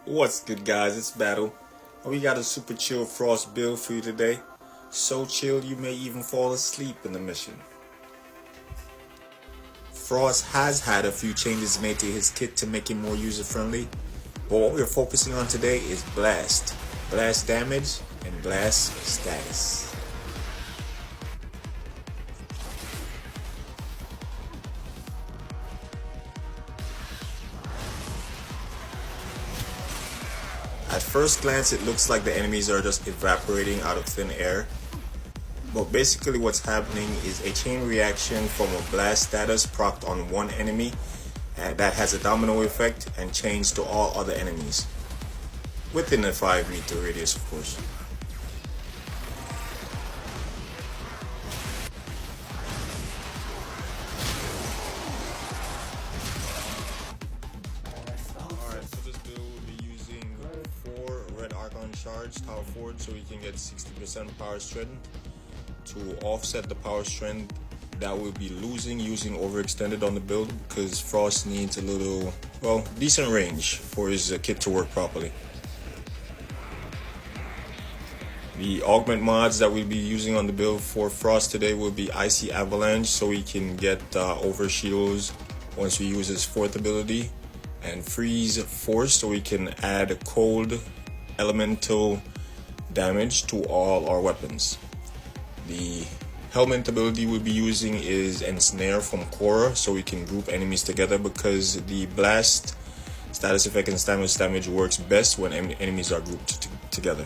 What's good, guys? It's Battle. We got a super chill Frost build for you today. So chill you may even fall asleep in the mission. Frost has had a few changes made to his kit to make it more user friendly, but what we're focusing on today is Blast, Blast damage, and Blast status. At first glance, it looks like the enemies are just evaporating out of thin air. But basically what's happening is a chain reaction from a blast status procced on one enemy that has a domino effect and chains to all other enemies. Within a 5-meter radius, of course. Alright, for this build we'll be using 4 Red Archon Shards, Tower Forward, so we can get 60% power strength to offset the power strength that we'll be losing using Overextended on the build, because Frost needs a little, well, decent range for his kit to work properly. The augment mods that we'll be using on the build for Frost today will be Icy Avalanche, so we can get overshields once we use his 4th ability, and Freeze Force, so we can add cold elemental damage to all our weapons. The helmet ability we'll be using is Ensnare from Korra, so we can group enemies together, because the blast status effect and stamina damage works best when enemies are grouped together.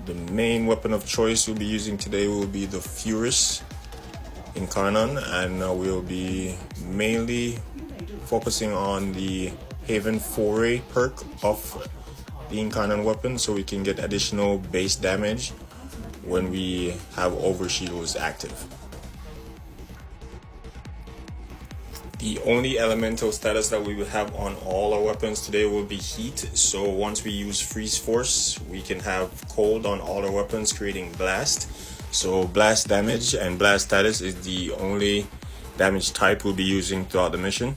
The main weapon of choice we'll be using today will be the Furus Incarnon, and we'll be mainly focusing on the Haven Foray perk of the Incarnon weapon, so we can get additional base damage when we have overshields active. The only elemental status that we will have on all our weapons today will be heat, so once we use Freeze Force we can have cold on all our weapons, creating blast. So blast damage and blast status is the only damage type we'll be using throughout the mission.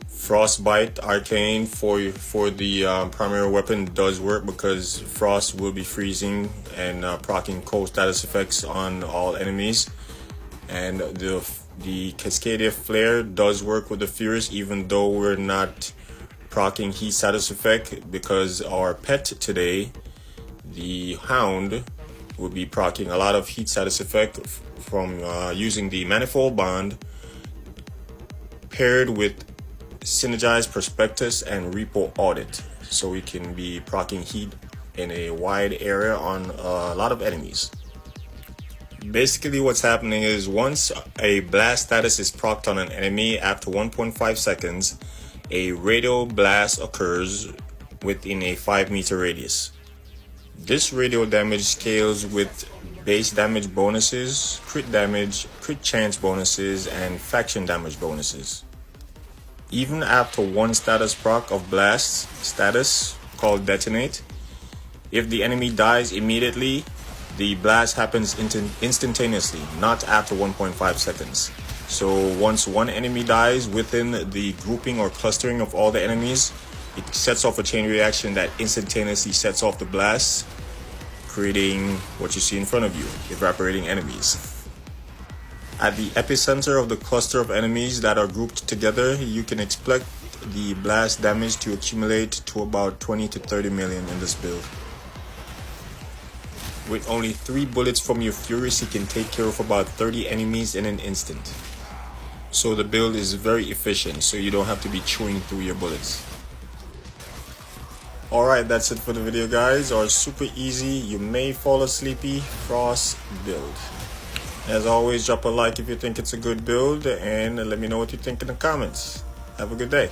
Frostbite Arcane for the primary weapon does work, because Frost will be freezing and proccing cold status effects on all enemies. And the Cascadia Flare does work with the Furus, even though we're not proccing heat status effect, because our pet today, the Hound, will be proccing a lot of heat status effect from using the Manifold Bond paired with Synergize Prospectus and Repo Audit, so we can be proccing heat in a wide area on a lot of enemies. Basically what's happening is, once a blast status is procced on an enemy, after 1.5 seconds a radial blast occurs within a 5-meter radius. This radial damage scales with base damage bonuses, crit damage, crit chance bonuses, and faction damage bonuses. Even after one status proc of blast status called Detonate, if the enemy dies immediately, the blast happens instantaneously, not after 1.5 seconds. So once one enemy dies within the grouping or clustering of all the enemies, it sets off a chain reaction that instantaneously sets off the blast, creating what you see in front of you, evaporating enemies. At the epicenter of the cluster of enemies that are grouped together, you can expect the blast damage to accumulate to about 20 to 30 million in this build. With only 3 bullets from your Furus, you can take care of about 30 enemies in an instant. So the build is very efficient, so you don't have to be chewing through your bullets. Alright, that's it for the video, guys. Our super easy, you may fall asleepy Frost build. As always, drop a like if you think it's a good build, and let me know what you think in the comments. Have a good day.